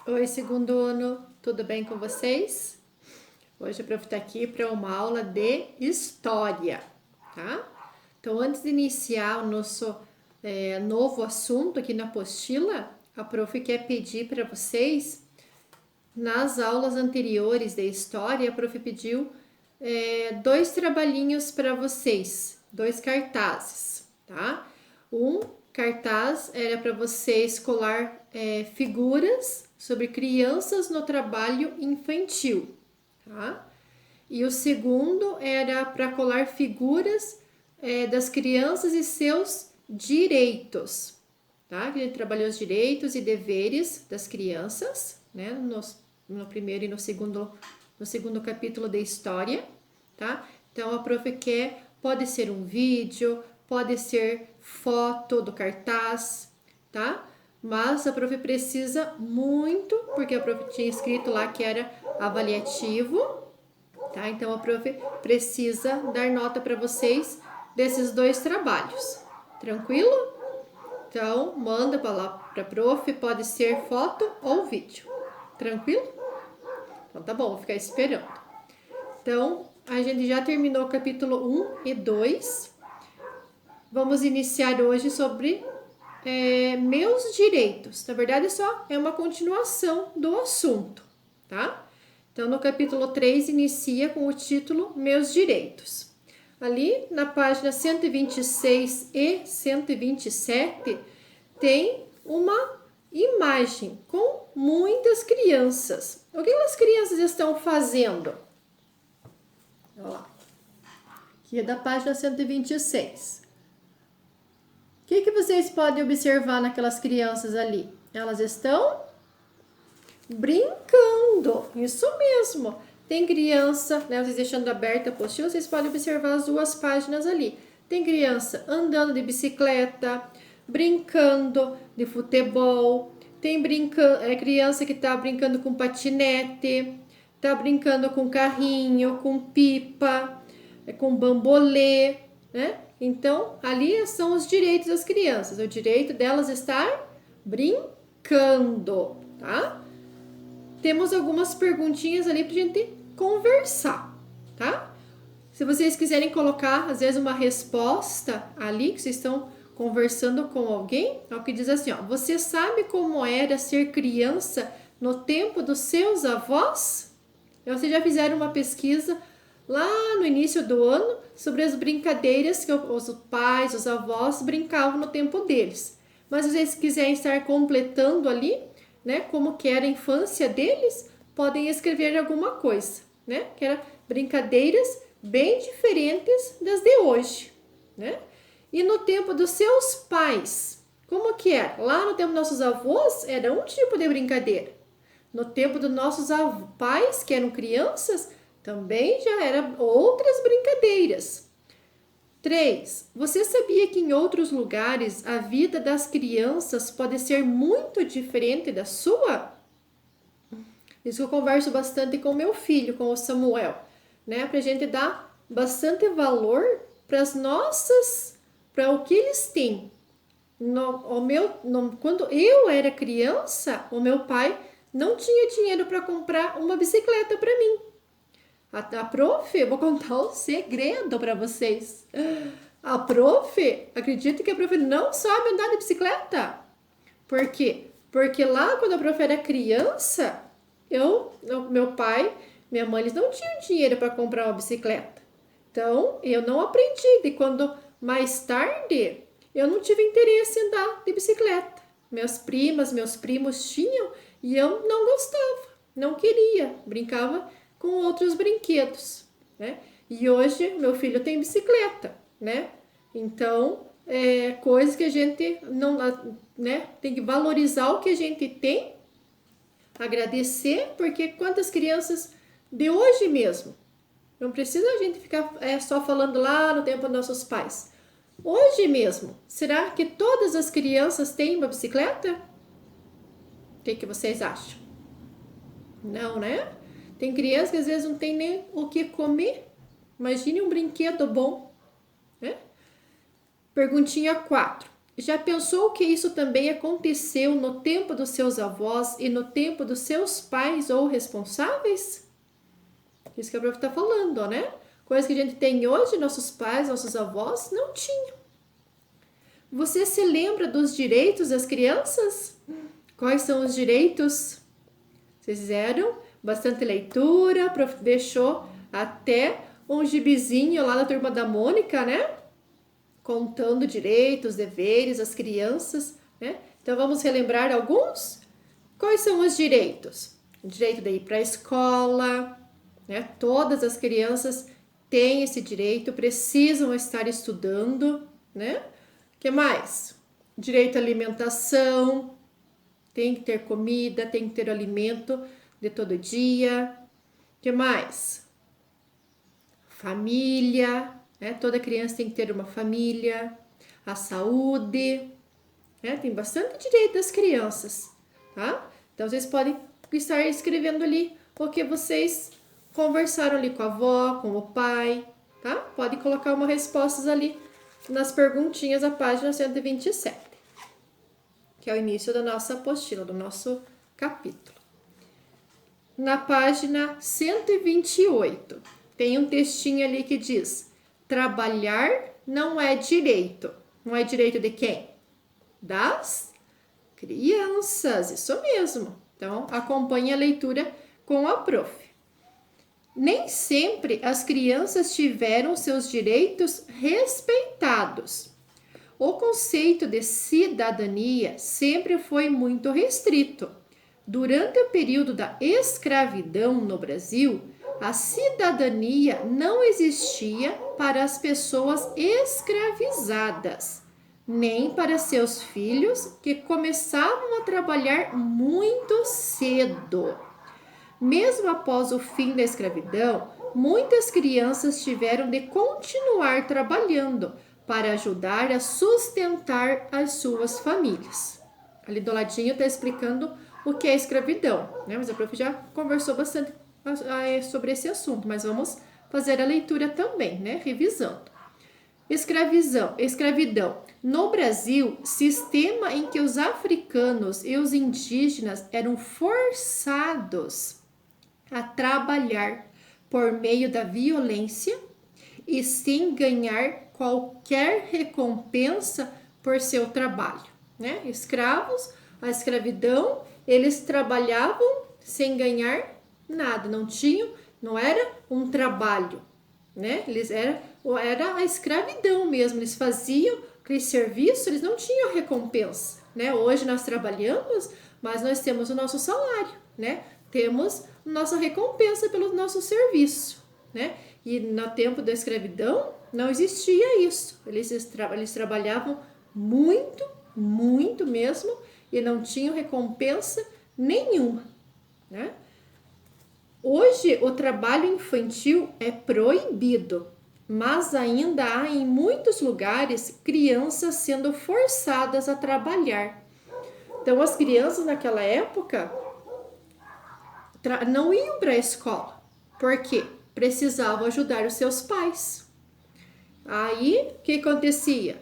Oi, segundo ano, tudo bem com vocês? Hoje a prof está aqui para uma aula de história, tá? Então, antes de iniciar o nosso novo assunto aqui na apostila, a prof quer pedir para vocês, nas aulas anteriores de história, a prof pediu dois trabalhinhos para vocês, dois cartazes, tá? Um cartaz era para vocês colar figuras sobre crianças no trabalho infantil, tá? E o segundo era para colar figuras das crianças e seus direitos, tá? Que a gente trabalhou os direitos e deveres das crianças, né? No primeiro e no segundo capítulo da história, tá? Então a prof quer, pode ser um vídeo, pode ser foto do cartaz, tá? Mas a prof precisa muito, porque a prof tinha escrito lá que era avaliativo, tá? Então a prof precisa dar nota para vocês desses dois trabalhos. Tranquilo? Então manda para lá para prof, pode ser foto ou vídeo. Tranquilo? Então tá bom, vou ficar esperando. Então, a gente já terminou o capítulo 1 e 2. Vamos iniciar hoje sobre meus direitos. Na verdade, só é uma continuação do assunto, tá? Então, no capítulo 3, inicia com o título Meus Direitos. Ali, na página 126 e 127, tem uma imagem com muitas crianças. O que as crianças estão fazendo? Olha lá. Aqui é da página 126. O que vocês podem observar naquelas crianças ali? Elas estão brincando. Isso mesmo. Tem criança, né? Vocês deixando aberta a apostila, vocês podem observar as duas páginas ali. Tem criança andando de bicicleta, brincando de futebol. Tem criança que está brincando com patinete, está brincando com carrinho, com pipa, com bambolê, né? Então, ali são os direitos das crianças. O direito delas estar brincando, tá? Temos algumas perguntinhas ali pra gente conversar, tá? Se vocês quiserem colocar, às vezes, uma resposta ali, que vocês estão conversando com alguém, é o que diz assim, ó. Você sabe como era ser criança no tempo dos seus avós? Vocês já fizeram uma pesquisa lá no início do ano sobre as brincadeiras que os pais, os avós brincavam no tempo deles. Mas se vocês quiserem estar completando ali, né, como que era a infância deles, podem escrever alguma coisa, né? Que eram brincadeiras bem diferentes das de hoje, né? E no tempo dos seus pais, como que era? Lá no tempo dos nossos avós era um tipo de brincadeira. No tempo dos nossos pais, que eram crianças, também já eram outras brincadeiras. 3. Você sabia que em outros lugares a vida das crianças pode ser muito diferente da sua? Isso eu converso bastante com meu filho, com o Samuel, né? Pra gente dar bastante valor para as nossas, para o que eles têm. Quando eu era criança, o meu pai não tinha dinheiro para comprar uma bicicleta para mim. A prof, eu vou contar um segredo para vocês. A prof, acredito que a prof não sabe andar de bicicleta. Por quê? Porque lá quando a prof era criança, meu pai, minha mãe, eles não tinham dinheiro para comprar uma bicicleta. Então, eu não aprendi. E quando mais tarde, eu não tive interesse em andar de bicicleta. Minhas primas, meus primos tinham e eu não gostava, não queria, brincava com outros brinquedos, né? E hoje meu filho tem bicicleta, né? Então, coisas que a gente não, né? Tem que valorizar o que a gente tem, agradecer, porque quantas crianças de hoje mesmo, não precisa a gente ficar só falando lá no tempo dos nossos pais. Hoje mesmo, será que todas as crianças têm uma bicicleta? O que vocês acham? Não, né? Tem crianças que às vezes não tem nem o que comer. Imagine um brinquedo bom, né? Perguntinha 4. Já pensou que isso também aconteceu no tempo dos seus avós e no tempo dos seus pais ou responsáveis? Isso que a prof está falando, né? Coisa que a gente tem hoje, nossos pais, nossos avós não tinham. Você se lembra dos direitos das crianças? Quais são os direitos? Vocês fizeram bastante leitura, a prof deixou até um gibizinho lá na turma da Mônica, né? Contando direitos, deveres, as crianças, né? Então vamos relembrar alguns? Quais são os direitos? O direito de ir para a escola, né? Todas as crianças têm esse direito, precisam estar estudando, né? Que mais? Direito à alimentação, tem que ter comida, tem que ter alimento de todo dia. Que mais? Família, né? Toda criança tem que ter uma família. A saúde, né? Tem bastante direito das crianças, tá? Então vocês podem estar escrevendo ali o que vocês conversaram ali com a avó, com o pai, tá? Pode colocar umas respostas ali nas perguntinhas da página 127, que é o início da nossa apostila, do nosso capítulo. Na página 128, tem um textinho ali que diz: trabalhar não é direito. Não é direito de quem? Das crianças, isso mesmo. Então, acompanhe a leitura com a prof. Nem sempre as crianças tiveram seus direitos respeitados. O conceito de cidadania sempre foi muito restrito. Durante o período da escravidão no Brasil, a cidadania não existia para as pessoas escravizadas, nem para seus filhos que começavam a trabalhar muito cedo. Mesmo após o fim da escravidão, muitas crianças tiveram de continuar trabalhando para ajudar a sustentar as suas famílias. Ali do ladinho está explicando o que é escravidão, né? Mas a prof já conversou bastante sobre esse assunto, mas vamos fazer a leitura também, né? Revisando. Escravidão. No Brasil, sistema em que os africanos e os indígenas eram forçados a trabalhar por meio da violência e sem ganhar qualquer recompensa por seu trabalho, né? Escravos, a escravidão, eles trabalhavam sem ganhar nada, não era um trabalho, né? Era a escravidão mesmo, eles faziam aquele serviço, eles não tinham recompensa, né? Hoje nós trabalhamos, mas nós temos o nosso salário, né? Temos nossa recompensa pelo nosso serviço, né? E no tempo da escravidão não existia isso. Eles trabalhavam muito, muito mesmo e não tinham recompensa nenhuma, né? Hoje o trabalho infantil é proibido, mas ainda há em muitos lugares crianças sendo forçadas a trabalhar. Então as crianças naquela época não iam para a escola, porque precisavam ajudar os seus pais. Aí, o que acontecia?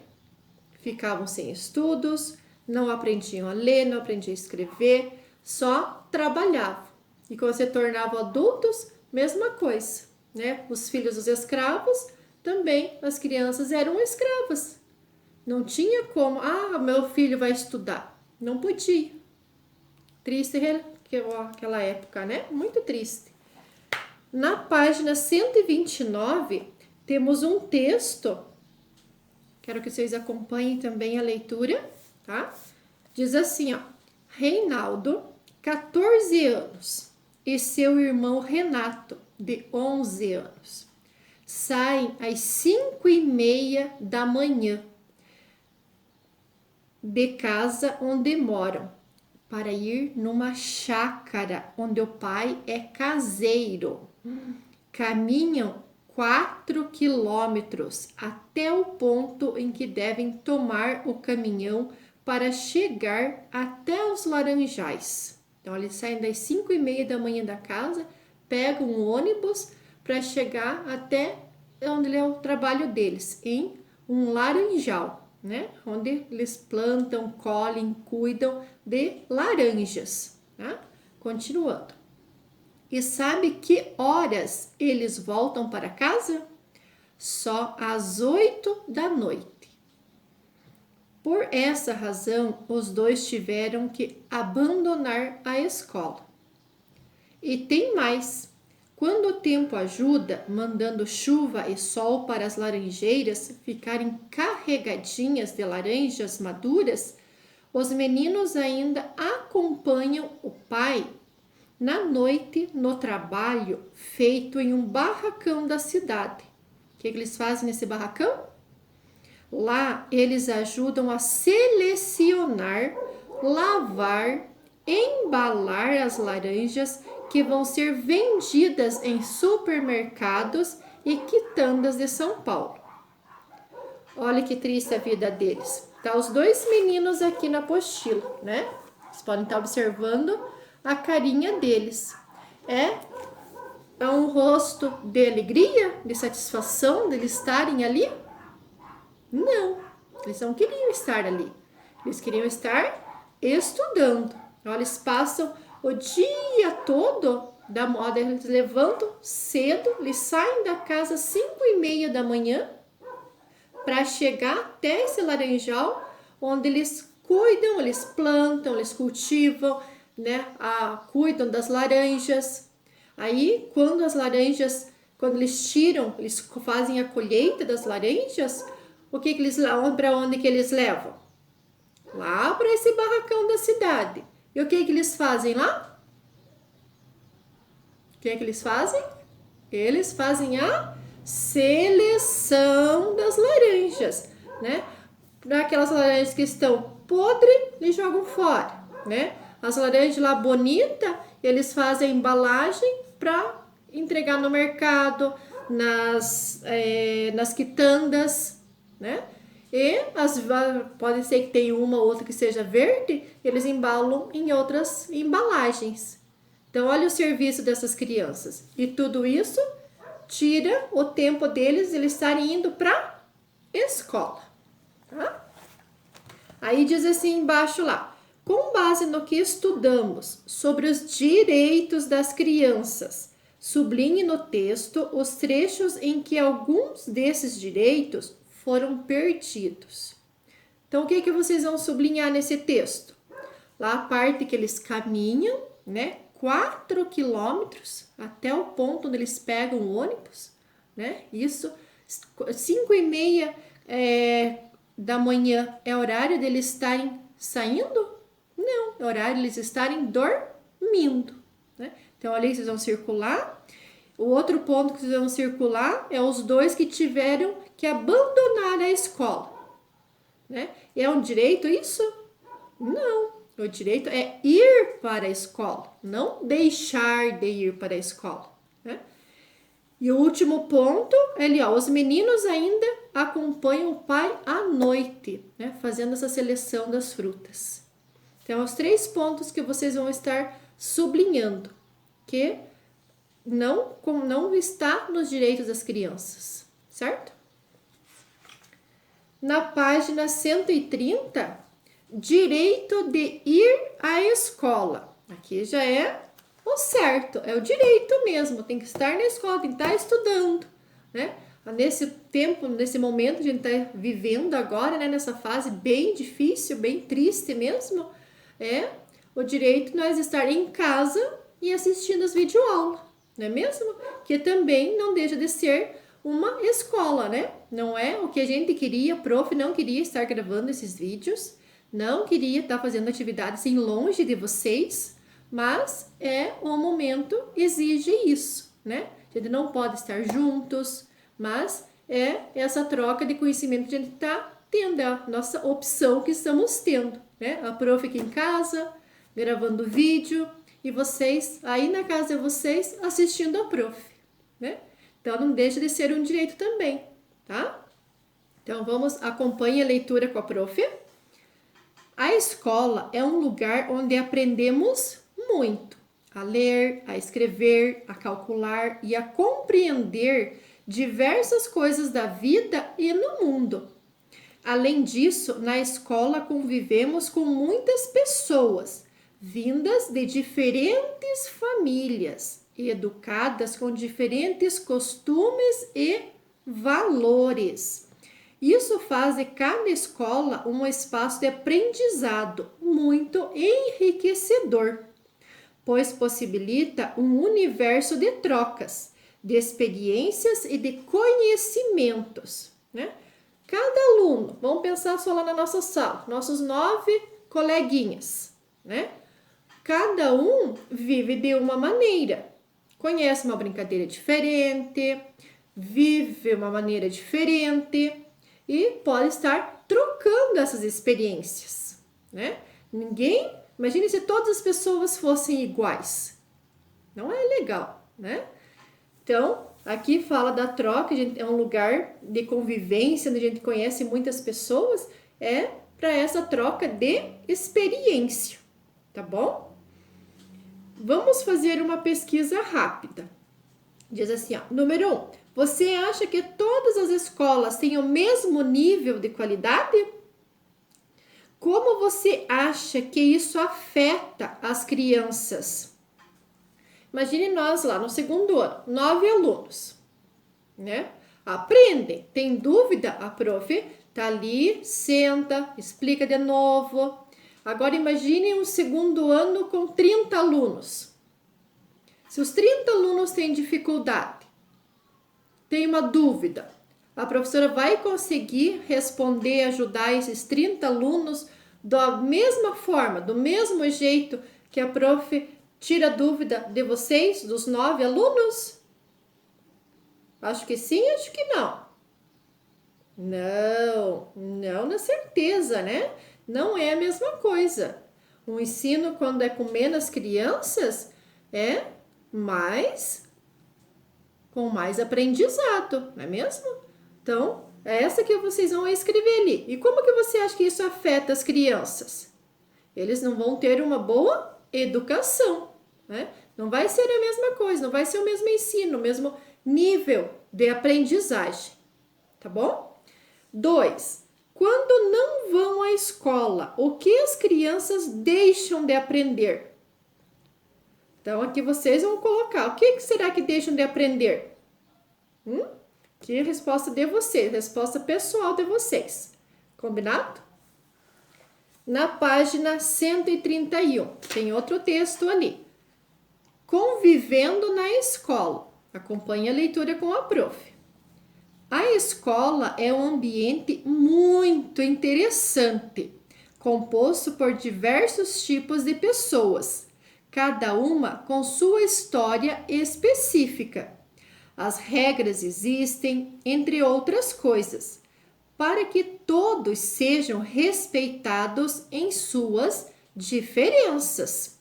Ficavam sem estudos, não aprendiam a ler, não aprendiam a escrever, só trabalhavam. E quando se tornavam adultos, mesma coisa, né? Os filhos dos escravos, também as crianças eram escravas. Não tinha como, meu filho vai estudar. Não podia. Triste aquela época, né? Muito triste. Na página 129, temos um texto. Quero que vocês acompanhem também a leitura, tá? Diz assim, ó: Reinaldo, 14 anos, e seu irmão Renato, de 11 anos, saem às 5:30 da manhã de casa onde moram, para ir numa chácara onde o pai é caseiro. Caminham 4 quilômetros até o ponto em que devem tomar o caminhão para chegar até os Laranjais. Então, eles saem das 5:30 da manhã da casa, pegam um ônibus para chegar até onde é o trabalho deles, em um laranjal. né? Onde eles plantam, colhem, cuidam de laranjas, tá? Continuando. E sabe que horas eles voltam para casa? Só às 8 da noite. Por essa razão, os dois tiveram que abandonar a escola. E tem mais. Quando o tempo ajuda, mandando chuva e sol para as laranjeiras ficarem carregadinhas de laranjas maduras, os meninos ainda acompanham o pai na noite no trabalho feito em um barracão da cidade. O que eles fazem nesse barracão? Lá eles ajudam a selecionar, lavar, embalar as laranjas que vão ser vendidas em supermercados e quitandas de São Paulo. Olha que triste a vida deles. Tá os dois meninos aqui na apostila, né? Vocês podem estar observando a carinha deles. É um rosto de alegria, de satisfação deles estarem ali? Não, eles não queriam estar ali. Eles queriam estar estudando. Olha, eles passam o dia todo da moda, eles levantam cedo, eles saem da casa às 5:30 da manhã para chegar até esse laranjal, onde eles cuidam, eles plantam, eles cultivam, né? Cuidam das laranjas. Aí, quando quando eles tiram, eles fazem a colheita das laranjas, para onde que eles levam? Lá para esse barracão da cidade. E o que eles fazem lá? O que eles fazem? Eles fazem a seleção das laranjas, né? Para aquelas laranjas que estão podres, eles jogam fora, né? As laranjas lá bonitas, eles fazem a embalagem para entregar no mercado, nas quitandas, né? E pode ser que tenha uma ou outra que seja verde, eles embalam em outras embalagens. Então, olha o serviço dessas crianças. E tudo isso tira o tempo deles, eles estarem indo para escola. Tá? Aí diz assim embaixo lá: com base no que estudamos sobre os direitos das crianças, sublinhe no texto os trechos em que alguns desses direitos foram perdidos. Então, o que vocês vão sublinhar nesse texto? Lá a parte que eles caminham, né? 4 quilômetros até o ponto onde eles pegam o ônibus, né? Isso, 5:30 da manhã é horário deles estarem saindo? Não, é horário deles estarem dormindo, né? Então, ali vocês vão circular. O outro ponto que vocês vão circular é os dois que tiveram que abandonar a escola, né? É um direito isso? Não. O direito é ir para a escola, não deixar de ir para a escola, né? E o último ponto, os meninos ainda acompanham o pai à noite, né? Fazendo essa seleção das frutas. Então, os 3 pontos que vocês vão estar sublinhando, que não está nos direitos das crianças, certo? Na página 130, direito de ir à escola. Aqui já é o certo, é o direito mesmo, tem que estar na escola, tem que estar estudando, né? Nesse momento, a gente está vivendo agora, né, nessa fase bem difícil, bem triste mesmo, o direito nós estar em casa e assistindo as videoaulas, não é mesmo? Que também não deixa de ser uma escola, né? Não é o que a gente queria, o prof não queria estar gravando esses vídeos, não queria estar fazendo atividades assim longe de vocês, mas o momento exige isso, né? A gente não pode estar juntos, mas é essa troca de conhecimento que a gente está tendo, é a nossa opção que estamos tendo, né? A prof aqui em casa, gravando vídeo, e vocês aí na casa de vocês assistindo a prof, né? Então, não deixa de ser um direito também, tá? Então, acompanhe a leitura com a prof. A escola é um lugar onde aprendemos muito a ler, a escrever, a calcular e a compreender diversas coisas da vida e no mundo. Além disso, na escola convivemos com muitas pessoas, vindas de diferentes famílias, educadas com diferentes costumes e valores. Isso faz de cada escola um espaço de aprendizado muito enriquecedor, pois possibilita um universo de trocas, de experiências e de conhecimentos, né? Cada aluno, vamos pensar só lá na nossa sala, nossos 9 coleguinhas, né? Cada um vive de uma maneira, conhece uma brincadeira diferente, vive uma maneira diferente e pode estar trocando essas experiências, né? Imagine se todas as pessoas fossem iguais. Não é legal, né? Então, aqui fala da troca, é um lugar de convivência, onde a gente conhece muitas pessoas, é para essa troca de experiência, tá bom? Vamos fazer uma pesquisa rápida. Diz assim, ó, número 1, você acha que todas as escolas têm o mesmo nível de qualidade? Como você acha que isso afeta as crianças? Imagine nós lá no segundo ano, 9 alunos, né? Aprendem, tem dúvida? A prof tá ali, senta, explica de novo. Agora imagine um segundo ano com 30 alunos. Se os 30 alunos têm dificuldade, tem uma dúvida, a professora vai conseguir responder, ajudar esses 30 alunos da mesma forma, do mesmo jeito que a prof tira a dúvida de vocês, dos 9 alunos? Acho que sim, acho que não. Não na certeza, né? Não é a mesma coisa. O ensino, quando é com menos crianças, é com mais aprendizado, não é mesmo? Então, é essa que vocês vão escrever ali. E como que você acha que isso afeta as crianças? Eles não vão ter uma boa educação, né? Não vai ser a mesma coisa, não vai ser o mesmo ensino, o mesmo nível de aprendizagem, tá bom? 2. Quando não vão à escola, o que as crianças deixam de aprender? Então, aqui vocês vão colocar, o que será que deixam de aprender? Que é a resposta de vocês, resposta pessoal de vocês. Combinado? Na página 131, tem outro texto ali. Convivendo na escola. Acompanhe a leitura com a prof. A escola é um ambiente muito interessante, composto por diversos tipos de pessoas, cada uma com sua história específica. As regras existem, entre outras coisas, para que todos sejam respeitados em suas diferenças.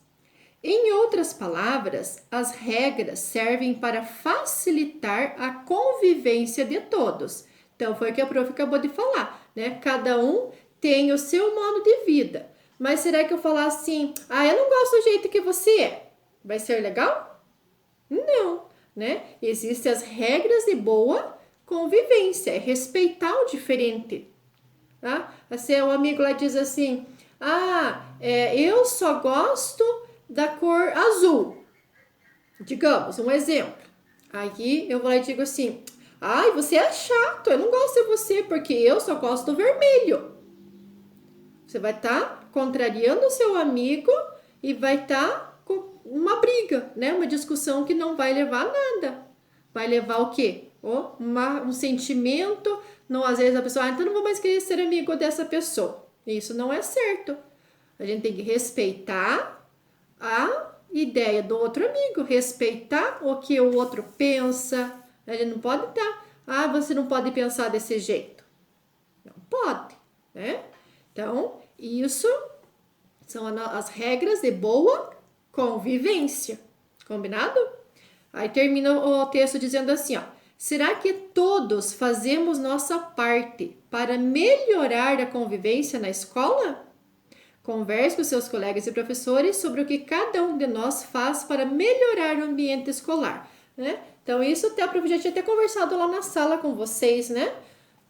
Em outras palavras, as regras servem para facilitar a convivência de todos. Então, foi o que a prof acabou de falar, né? Cada um tem o seu modo de vida. Mas será que eu falar assim, eu não gosto do jeito que você é? Vai ser legal? Não, né? Existem as regras de boa convivência, é respeitar o diferente. Tá? Assim, o amigo lá diz assim, eu só gosto da cor azul, digamos, um exemplo. Aí eu vou lá e digo assim, você é chato, eu não gosto de você porque eu só gosto do vermelho. Você vai estar contrariando o seu amigo e vai estar com uma briga, né? Uma discussão que não vai levar a nada. Vai levar o quê? Um sentimento, não, às vezes a pessoa, então não vou mais querer ser amigo dessa pessoa. Isso não é certo. A gente tem que respeitar a ideia do outro amigo, respeitar o que o outro pensa. A gente não pode estar, você não pode pensar desse jeito. Não pode, né? Então, isso são as regras de boa convivência. Combinado? Aí termina o texto dizendo assim, será que todos fazemos nossa parte para melhorar a convivência na escola? Converse com seus colegas e professores sobre o que cada um de nós faz para melhorar o ambiente escolar, né? Então, isso até a prof já tinha até conversado lá na sala com vocês, né?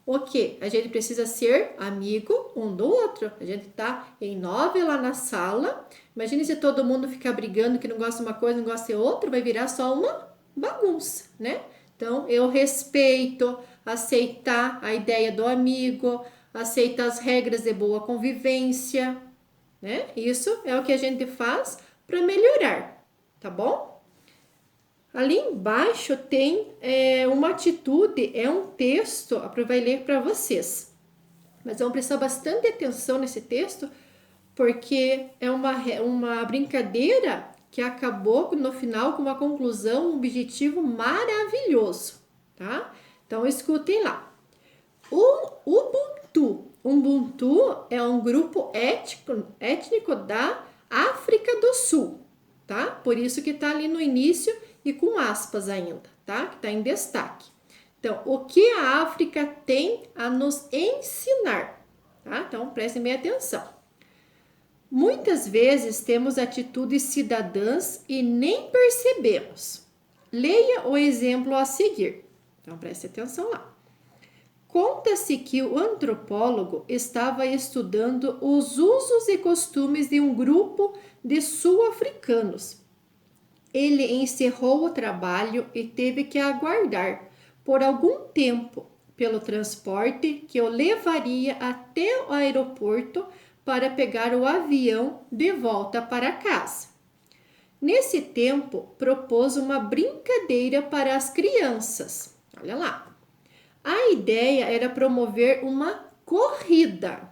o quê? A gente precisa ser amigo um do outro. A gente tá em 9 lá na sala. Imagine se todo mundo ficar brigando que não gosta de uma coisa, não gosta de outra, vai virar só uma bagunça, né? Então, eu respeito, aceitar a ideia do amigo, aceitar as regras de boa convivência, né? Isso é o que a gente faz para melhorar, tá bom? Ali embaixo tem uma atitude, é um texto, vai ler para vocês. Mas vão prestar bastante atenção nesse texto, porque é uma brincadeira que acabou no final com uma conclusão, um objetivo maravilhoso, tá? Então escutem lá. O Ubuntu. Ubuntu é um grupo étnico da África do Sul, tá? Por isso que tá ali no início e com aspas ainda, tá? Que tá em destaque. Então, o que a África tem a nos ensinar, tá? Então, prestem bem atenção. Muitas vezes temos atitudes cidadãs e nem percebemos. Leia o exemplo a seguir. Então, preste atenção lá. Conta-se que o antropólogo estava estudando os usos e costumes de um grupo de sul-africanos. Ele encerrou o trabalho e teve que aguardar por algum tempo pelo transporte que o levaria até o aeroporto para pegar o avião de volta para casa. Nesse tempo, propôs uma brincadeira para as crianças. Olha lá. A ideia era promover uma corrida.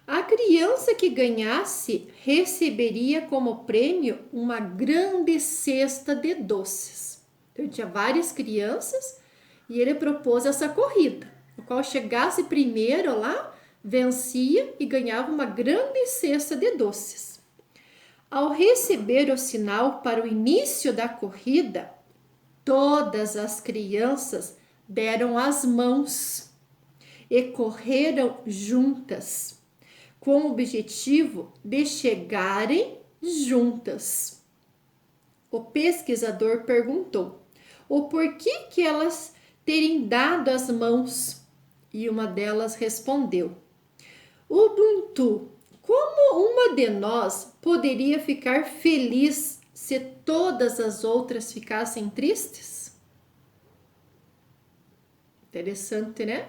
A criança que ganhasse receberia como prêmio uma grande cesta de doces. Então, tinha várias crianças e ele propôs essa corrida. O qual chegasse primeiro lá, vencia e ganhava uma grande cesta de doces. Ao receber o sinal para o início da corrida, todas as crianças deram as mãos e correram juntas, com o objetivo de chegarem juntas. O pesquisador perguntou o porquê que elas terem dado as mãos, e uma delas respondeu: Ubuntu, como uma de nós poderia ficar feliz se todas as outras ficassem tristes? Interessante, né?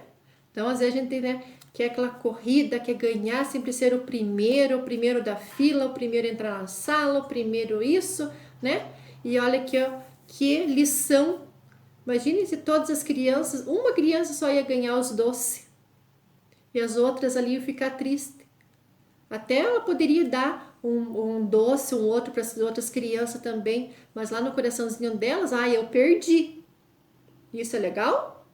Então, às vezes a gente, né, quer aquela corrida, quer ganhar, sempre ser o primeiro da fila, o primeiro a entrar na sala, o primeiro isso, né? E olha aqui, ó, que lição. Imagine se todas as crianças, uma criança só ia ganhar os doces e as outras ali iam ficar tristes. Até ela poderia dar um doce, um outro para as outras crianças também, mas lá no coraçãozinho delas, eu perdi. Isso é legal?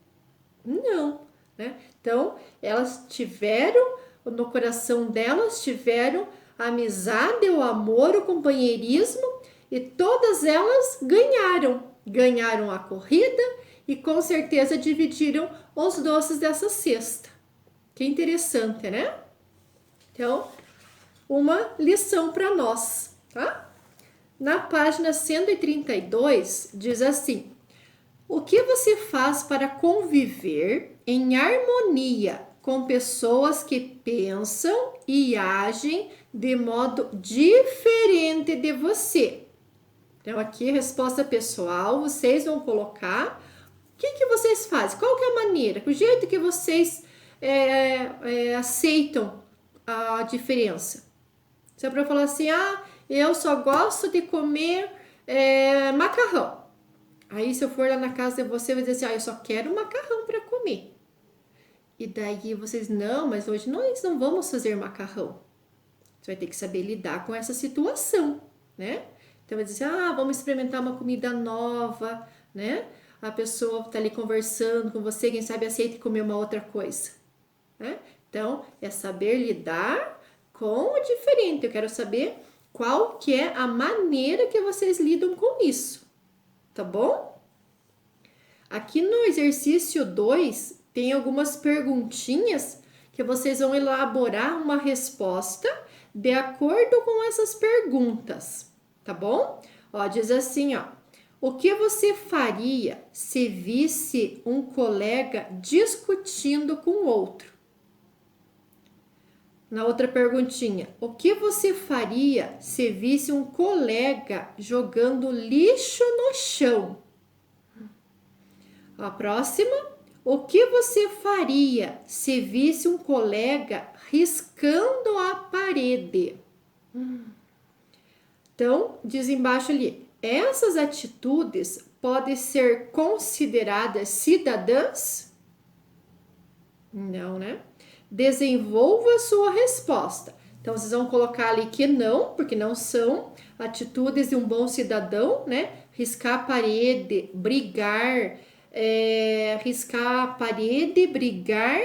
Não, né? Então, elas tiveram, no coração delas, tiveram a amizade, o amor, o companheirismo e todas elas ganharam. Ganharam a corrida e com certeza dividiram os doces dessa cesta. Que interessante, né? Então, uma lição para nós, tá? Na página 132, diz assim: o que você faz para conviver em harmonia com pessoas que pensam e agem de modo diferente de você? Então, aqui, resposta pessoal, vocês vão colocar o que vocês fazem, qual que é a maneira, o jeito que vocês aceitam a diferença. Se é para falar assim, eu só gosto de comer macarrão. Aí, se eu for lá na casa de você, vai dizer assim, eu só quero macarrão para comer. E daí vocês, não, mas hoje nós não vamos fazer macarrão. Você vai ter que saber lidar com essa situação, né? Então, vai dizer, vamos experimentar uma comida nova, né? A pessoa tá ali conversando com você, quem sabe aceita comer uma outra coisa, né? Então, é saber lidar com o diferente. Eu quero saber qual que é a maneira que vocês lidam com isso. Tá bom? Aqui no exercício 2 tem algumas perguntinhas que vocês vão elaborar uma resposta de acordo com essas perguntas, tá bom? Ó, diz assim, ó: O que você faria se visse um colega discutindo com outro? Na outra perguntinha, o que você faria se visse um colega jogando lixo no chão? A próxima, o que você faria se visse um colega riscando a parede? Então, diz embaixo ali, essas atitudes podem ser consideradas cidadãs? Não, né? Desenvolva a sua resposta. Então, vocês vão colocar ali que não, porque não são atitudes de um bom cidadão, né? Riscar a parede, brigar, riscar a parede, brigar,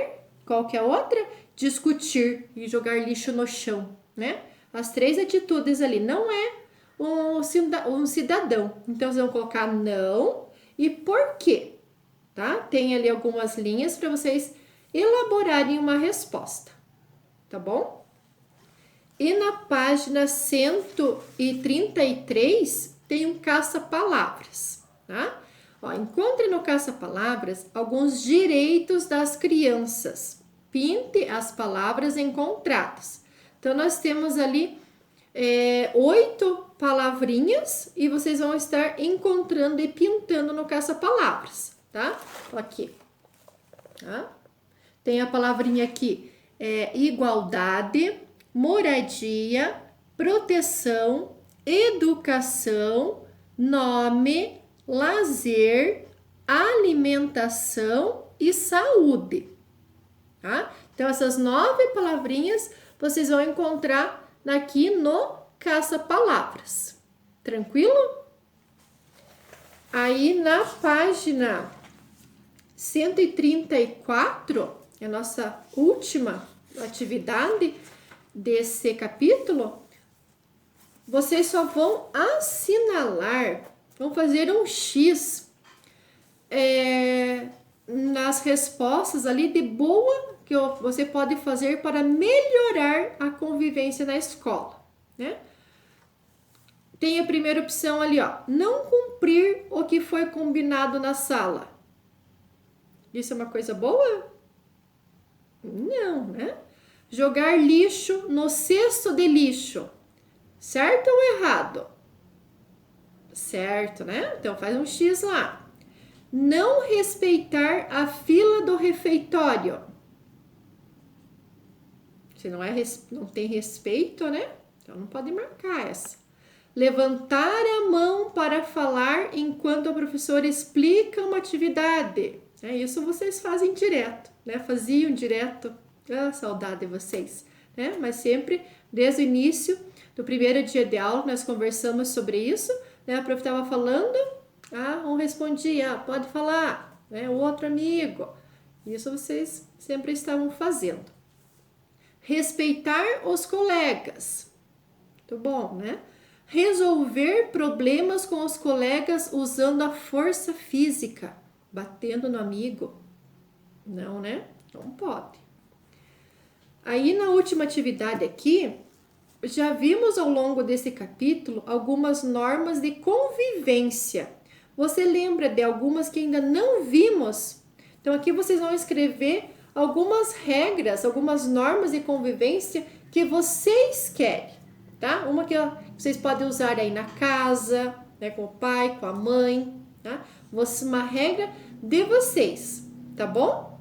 qual que é a outra? Discutir e jogar lixo no chão, né? As 3 atitudes ali, não é um cidadão. Então, vocês vão colocar não e por quê, tá? Tem ali algumas linhas para vocês elaborarem uma resposta, tá bom? E na página 133 tem um caça-palavras, tá? Ó, encontre no caça-palavras alguns direitos das crianças. Pinte as palavras encontradas. Então, nós temos ali 8 palavrinhas e vocês vão estar encontrando e pintando no caça-palavras, tá? Aqui, tá? Tem a palavrinha aqui, igualdade, moradia, proteção, educação, nome, lazer, alimentação e saúde, tá? Então, essas 9 palavrinhas vocês vão encontrar aqui no caça-palavras. Tranquilo? Aí, na página 134, a nossa última atividade desse capítulo, vocês só vão assinalar, vão fazer um X nas respostas ali de boa que você pode fazer para melhorar a convivência na escola, né? Tem a primeira opção ali, ó, não cumprir o que foi combinado na sala. Isso é uma coisa boa? Não, né? Jogar lixo no cesto de lixo. Certo ou errado? Certo, né? Então faz um X lá. Não respeitar a fila do refeitório. Se não tem respeito, né? Então não pode marcar essa. Levantar a mão para falar enquanto a professora explica uma atividade. Isso vocês fazem direto, né? Faziam direto. Ah, saudade de vocês, né? Mas sempre, desde o início do primeiro dia de aula, nós conversamos sobre isso, né? A prof estava falando, um respondia, pode falar, né? O outro amigo. Isso vocês sempre estavam fazendo. Respeitar os colegas. Muito bom, né? Resolver problemas com os colegas usando a força física, batendo no amigo. Não, né? Não pode. Aí na última atividade aqui, já vimos ao longo desse capítulo algumas normas de convivência. Você lembra de algumas que ainda não vimos? Então aqui vocês vão escrever algumas regras, algumas normas de convivência que vocês querem, tá? Uma que vocês podem usar aí na casa, né, com o pai, com a mãe, tá? Uma regra de vocês, tá bom?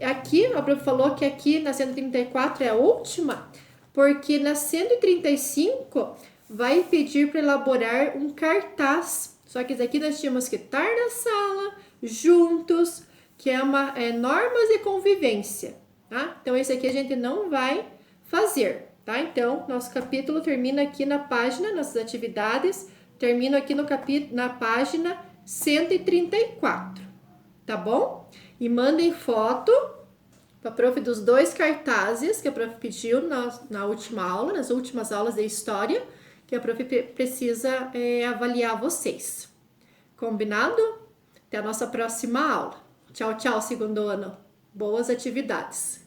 Aqui, a prof falou que aqui na 134 é a última, porque na 135 vai pedir para elaborar um cartaz. Só que daqui nós tínhamos que estar na sala, juntos, que é normas de convivência, tá? Então, esse aqui a gente não vai fazer, tá? Então, nosso capítulo termina aqui na página, nossas atividades, terminam aqui na página 134, tá bom? E mandem foto para a prof dos 2 cartazes que a prof pediu na última aula, nas últimas aulas de história, que a prof precisa avaliar vocês. Combinado? Até a nossa próxima aula. Tchau, tchau, segundo ano. Boas atividades.